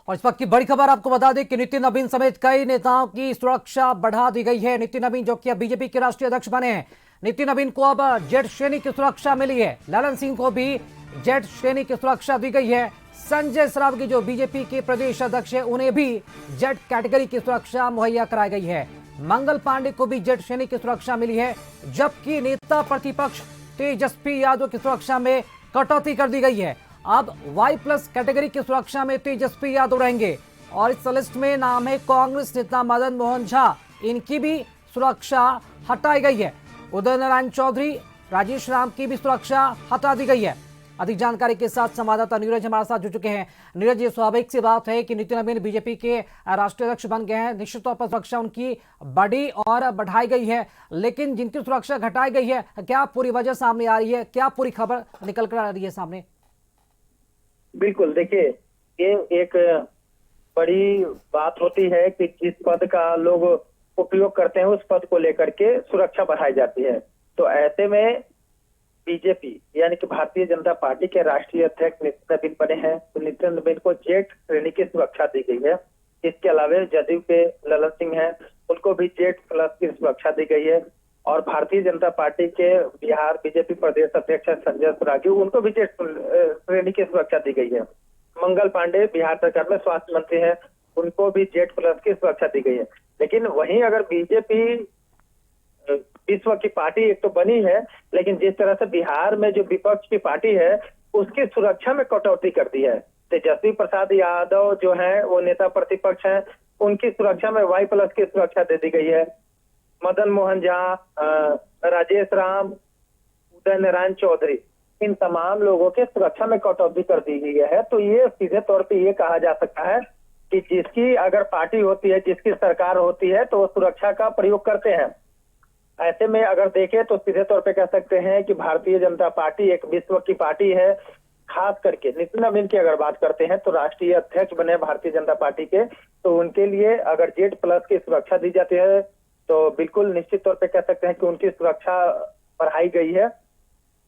और इस वक्त की बड़ी खबर आपको बता दें कि नितिन नवीन समेत कई नेताओं की सुरक्षा बढ़ा दी गई है। नितिन नवीन जो कि अब बीजेपी के राष्ट्रीय अध्यक्ष बने हैं, नितिन नवीन को अब जेड श्रेणी की सुरक्षा मिली है। ललन सिंह को भी जेड श्रेणी की सुरक्षा दी गई है। संजय सरावगी जो बीजेपी के प्रदेश अध्यक्ष है, उन्हें भी जेड कैटेगरी की सुरक्षा मुहैया कराई गई है। मंगल पांडे को भी जेड श्रेणी की सुरक्षा मिली है, जबकि नेता प्रतिपक्ष तेजस्वी यादव की सुरक्षा में कटौती कर दी गई है। अब Y+ कैटेगरी की सुरक्षा में तेजस्वी यादव रहेंगे और इस लिस्ट में नाम है कांग्रेस नेता मदन मोहन झा, इनकी भी सुरक्षा हटाई गई है। उदय नारायण चौधरी, राजेश राम की भी सुरक्षा हटा दी गई है। अधिक जानकारी के साथ संवाददाता नीरज हमारे साथ जुड़ चुके हैं। नीरज, ये स्वाभाविक सी बात है कि नितिन नवीन बीजेपी के राष्ट्रीय अध्यक्ष बन गए हैं, निश्चित तौर पर सुरक्षा उनकी बढ़ी और बढ़ाई गई है, लेकिन जिनकी सुरक्षा घटाई गई है, क्या पूरी वजह सामने आ रही है, क्या पूरी खबर निकल कर आ रही है सामने? बिल्कुल, देखिए, ये एक बड़ी बात होती है कि जिस पद का लोग उपयोग करते हैं उस पद को लेकर के सुरक्षा बढ़ाई जाती है। तो ऐसे में बीजेपी यानी कि भारतीय जनता पार्टी के राष्ट्रीय अध्यक्ष नितिन नवीन बने हैं, तो नितिन नवीन को जेड श्रेणी की सुरक्षा दी गई है। इसके अलावा जदयू के ललन सिंह हैं, उनको भी जेड+ की सुरक्षा दी गई है। और भारतीय जनता पार्टी के बिहार बीजेपी प्रदेश अध्यक्ष संजय सरावगी, उनको भी जेड श्रेणी की सुरक्षा दी गई है। मंगल पांडे बिहार सरकार में स्वास्थ्य मंत्री हैं, उनको भी जेड+ की सुरक्षा दी गई है। लेकिन वहीं अगर बीजेपी विश्व की पार्टी एक तो बनी है, लेकिन जिस तरह से बिहार में जो विपक्ष की पार्टी है उसकी सुरक्षा में कटौती कर दी है। तेजस्वी प्रसाद यादव जो हैं वो नेता प्रतिपक्ष हैं, उनकी सुरक्षा में Y+ की सुरक्षा दे दी गई है। मदन मोहन झा, राजेश राम, उदय नारायण चौधरी, इन तमाम लोगों के सुरक्षा में कटौती कर दी गई है। तो ये सीधे तौर पे ये कहा जा सकता है कि जिसकी अगर पार्टी होती है, जिसकी सरकार होती है, तो वो सुरक्षा का प्रयोग करते हैं। ऐसे में अगर देखें तो सीधे तौर पे कह सकते हैं कि भारतीय जनता पार्टी एक विश्व की पार्टी है। खास करके नितिन नवीन की अगर बात करते हैं तो राष्ट्रीय अध्यक्ष बने भारतीय जनता पार्टी के, तो उनके लिए अगर जेड+ की सुरक्षा दी जाती है तो बिल्कुल निश्चित तौर पे कह सकते हैं कि उनकी सुरक्षा बढ़ाई गई है।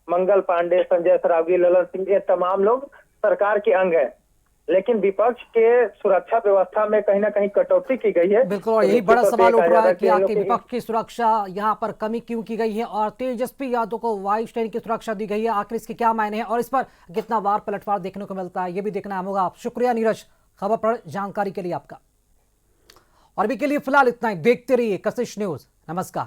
मंगल पांडे, संजय सरावगी, ललन सिंह, ये तमाम लोग सरकार के अंग हैं, लेकिन विपक्ष के सुरक्षा व्यवस्था में कहीं ना कहीं कटौती की गई है। बिल्कुल, और यही बड़ा सवाल उठ रहा है कि आखिर विपक्ष की सुरक्षा यहाँ पर कमी क्यों की गई है और तेजस्वी यादव को Y श्रेणी की सुरक्षा दी गई है, आखिर इसके क्या मायने हैं और इस पर कितना वार पलटवार देखने को मिलता है, ये भी देखना होगा। शुक्रिया नीरज, खबर पर जानकारी के लिए आपका। और अभी के लिए फिलहाल इतना ही। देखते रहिए कशिश न्यूज। नमस्कार।